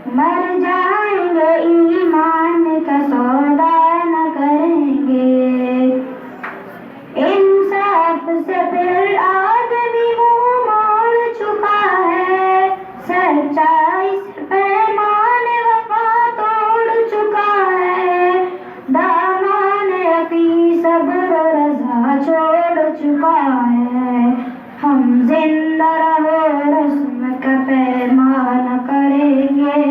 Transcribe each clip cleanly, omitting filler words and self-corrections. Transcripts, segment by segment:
مر جائیں گے ایمان کا سودا نہ کریں گے، انصاف سے پھر آدمی منہ موڑ چکا ہے، سچائی سے پیمان وفا توڑ چکا ہے، دامان یقین صبر و رضا چھوڑ چکا ہے، ہم زندہ رہو رسم کا پیمان کریں گے،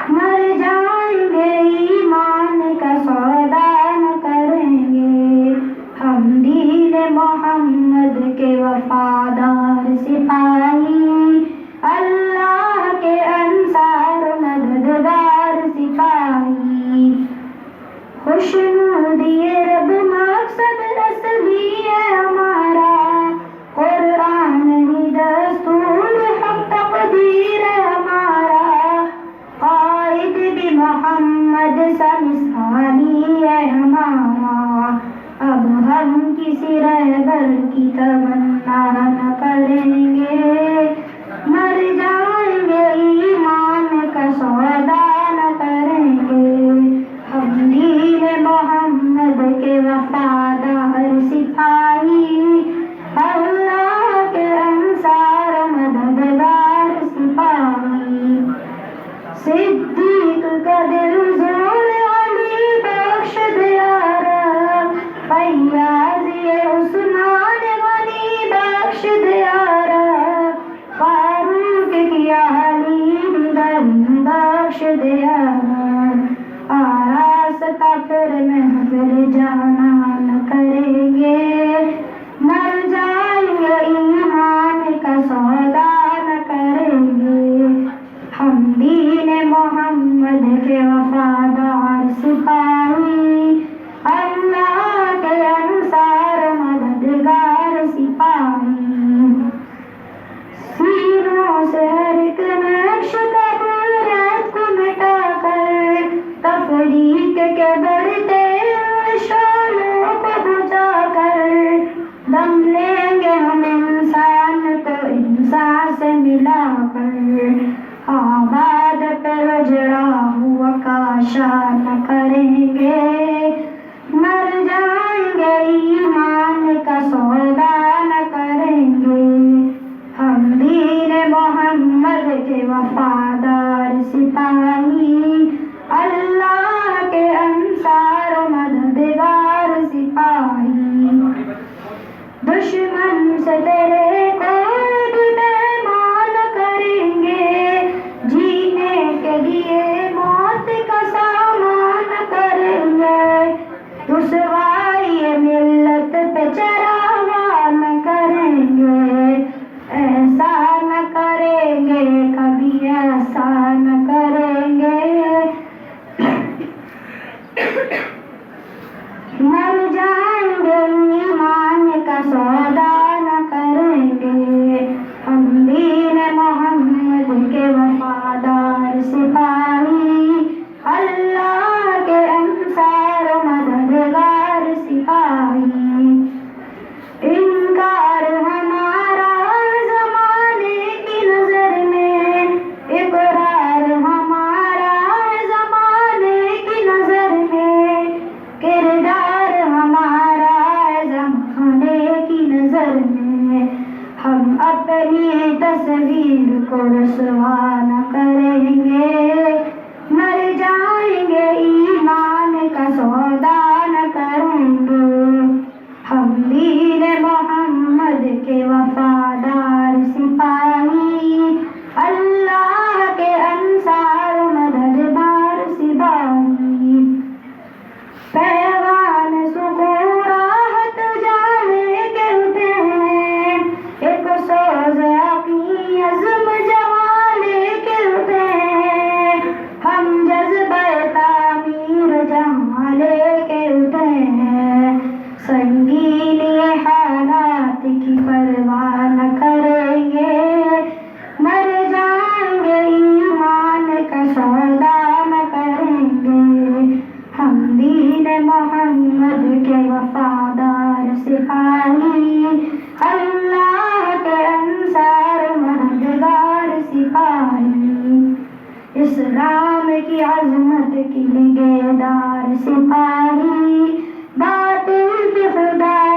مر جائیں گے ایمان کا سودا نہ کریں گے، ہم دین محمد کے وفادار سپاہی، اللہ کے انصار مددگار سپاہی، خوشنودی رب مقصد اصلی ہے ہمارا، قرآن ہی دستور حق تقدیر ہے ہمارا، قائد بھی محمد سا مثالی ہے ہمارا، اب ہم کسی رہبر کی تمنا نہ کریں گے، مر جائیں گے ایمان کا سودا نہ کریں گے، ہم دین محمد کے وفادار سپاہی، اللہ کے انصار مددگار سپاہی، صدیق کا دل زور علی بخش دیا رب، فیاضی عثمان غنی بخش دیا رب، فاروق کی علی دم بخش دیا رب، آراستہ پھر محفل جانا نہ کریں گے، مر جائیں گے ایمان کا سودا نہ کریں گے، ہم دین محمد کے وفادار سپاہی، اللہ کے انصار مددگار سپاہی، سینوں سے ہر ایک نقش تبرات کو مٹا کر، تفریق کے بڑھتے شعلوں کو بجھا کر، دم لیں گے ہم انسان کو انسان سے ملا کر، آباد پہ اجڑا ہوا کاشا نہ کریں گے، مر جائیں گے ایمان کا سودا نہ کریں گے، ہم دین محمد کے وفادار سپاہی، اللہ کے انصار مددگار سپاہی، دشمن سے تیرے کوئی بھی پیمان کریں گے، جینے کے لیے موت کا سامان کریں گے، رسوائی ملت پہ چراغاں نہ کریں گے، ایسا نہ کریں گے کبھی ایسا نہ کریں اسلام کی عظمت کی نگہدار سپاہی، باطل کے خدا